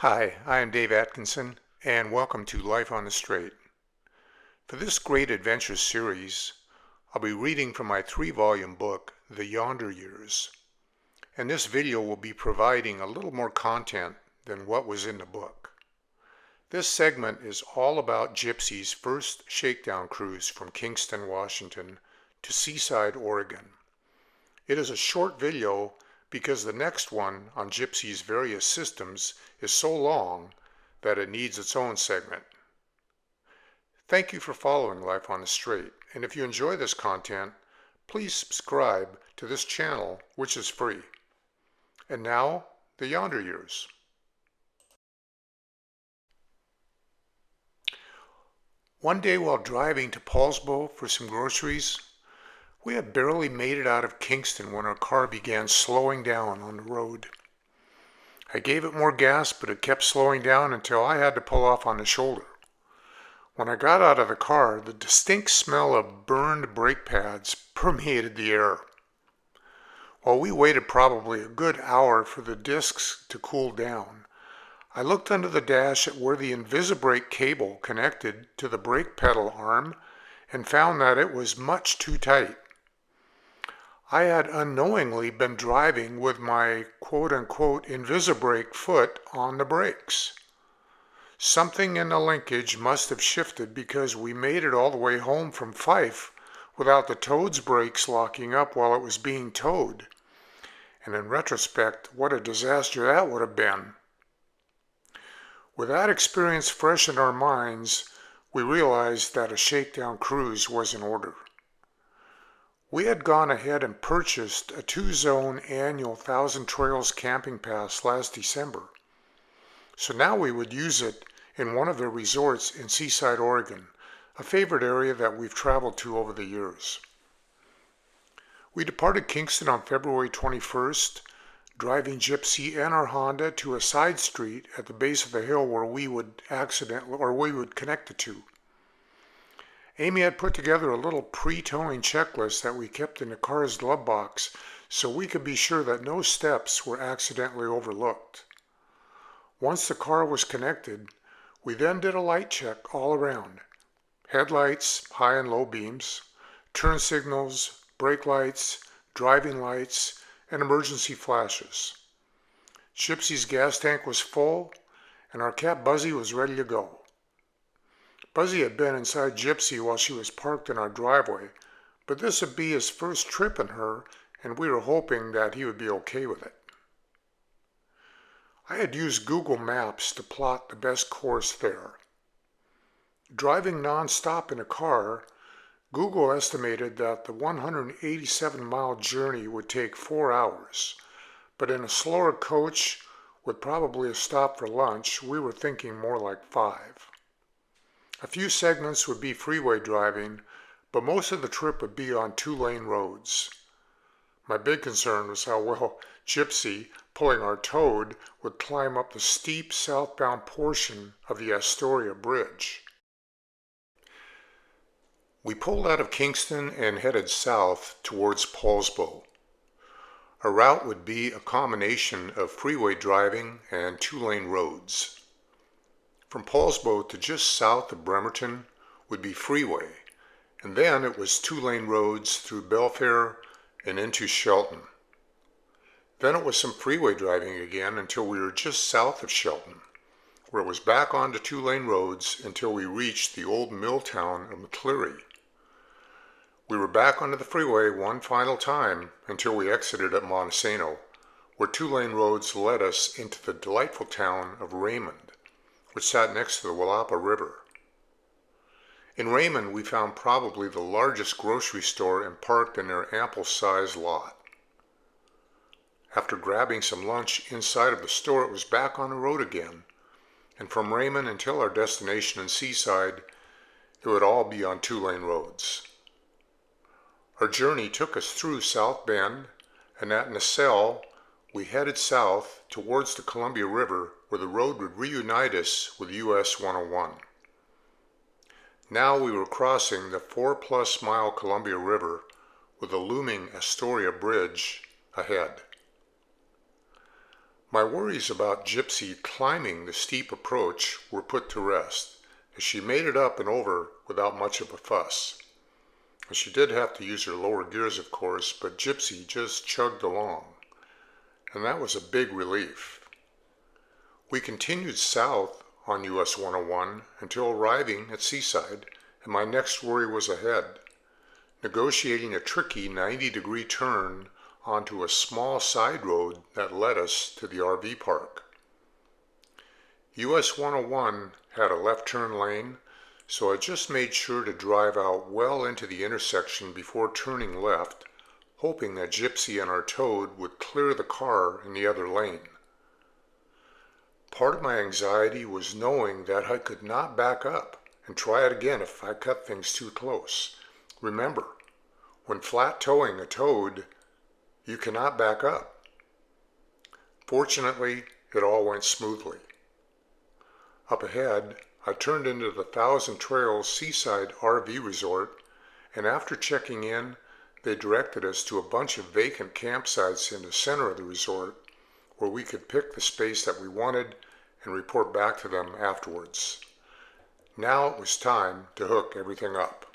Hi, I am Dave Atkinson, and welcome to Life on the Straight. For this great adventure series, I'll be reading from my 3-volume book, The Yonder Years, and this video will be providing a little more content than what was in the book. This segment is all about Gypsy's first shakedown cruise from Kingston, Washington to Seaside, Oregon. It is a short video because the next one on Gypsy's various systems is so long that it needs its own segment. Thank you for following Life on the Straight, and if you enjoy this content, please subscribe to this channel, which is free. And now, the Yonder Years. One day while driving to Paulsbo for some groceries, we had barely made it out of Kingston when our car began slowing down on the road. I gave it more gas, but it kept slowing down until I had to pull off on the shoulder. When I got out of the car, the distinct smell of burned brake pads permeated the air. While we waited probably a good hour for the discs to cool down, I looked under the dash at where the Invisibrake cable connected to the brake pedal arm and found that it was much too tight. I had unknowingly been driving with my quote-unquote Invisibrake foot on the brakes. Something in the linkage must have shifted because we made it all the way home from Fife without the toad's brakes locking up while it was being towed. And in retrospect, what a disaster that would have been. With that experience fresh in our minds, we realized that a shakedown cruise was in order. We had gone ahead and purchased a 2-zone annual Thousand Trails camping pass last December. So now we would use it in one of the resorts in Seaside, Oregon, a favorite area that we've traveled to over the years. We departed Kingston on February 21st, driving Gypsy and our Honda to a side street at the base of the hill where we would connect the two. Amy had put together a little pre-towing checklist that we kept in the car's glove box so we could be sure that no steps were accidentally overlooked. Once the car was connected, we then did a light check all around. Headlights, high and low beams, turn signals, brake lights, driving lights, and emergency flashes. Gypsy's gas tank was full, and our cat Buzzie was ready to go. Buzzie had been inside Gypsy while she was parked in our driveway, but this would be his first trip in her, and we were hoping that he would be okay with it. I had used Google Maps to plot the best course there. Driving non-stop in a car, Google estimated that the 187-mile journey would take 4 hours, but in a slower coach with probably a stop for lunch, we were thinking more like 5. A few segments would be freeway driving, but most of the trip would be on 2-lane roads. My big concern was how well Gypsy, pulling our toad, would climb up the steep southbound portion of the Astoria Bridge. We pulled out of Kingston and headed south towards Paulsbo. Our route would be a combination of freeway driving and 2-lane roads. From Paulsbo to just south of Bremerton would be freeway, and then it was 2-lane roads through Belfair and into Shelton. Then it was some freeway driving again until we were just south of Shelton, where it was back onto 2-lane roads until we reached the old mill town of McCleary. We were back onto the freeway one final time until we exited at Montesano, where 2-lane roads led us into the delightful town of Raymond, which sat next to the Willapa River. In Raymond, we found probably the largest grocery store and parked in their ample-sized lot. After grabbing some lunch inside of the store, it was back on the road again, and from Raymond until our destination in Seaside, it would all be on 2-lane roads. Our journey took us through South Bend, and at Nacelle, we headed south towards the Columbia River, where the road would reunite us with US 101. Now we were crossing the 4+ mile Columbia River with the looming Astoria Bridge ahead. My worries about Gypsy climbing the steep approach were put to rest, as she made it up and over without much of a fuss. She did have to use her lower gears, of course, but Gypsy just chugged along, and that was a big relief. We continued south on US 101 until arriving at Seaside, and my next worry was ahead, negotiating a tricky 90-degree turn onto a small side road that led us to the RV park. US 101 had a left turn lane, so I just made sure to drive out well into the intersection before turning left, hoping that Gypsy and our toad would clear the car in the other lane. Part of my anxiety was knowing that I could not back up and try it again if I cut things too close. Remember, when flat towing a toad, you cannot back up. Fortunately, it all went smoothly. Up ahead, I turned into the Thousand Trails Seaside RV Resort, and after checking in, they directed us to a bunch of vacant campsites in the center of the resort where we could pick the space that we wanted and report back to them afterwards. Now it was time to hook everything up.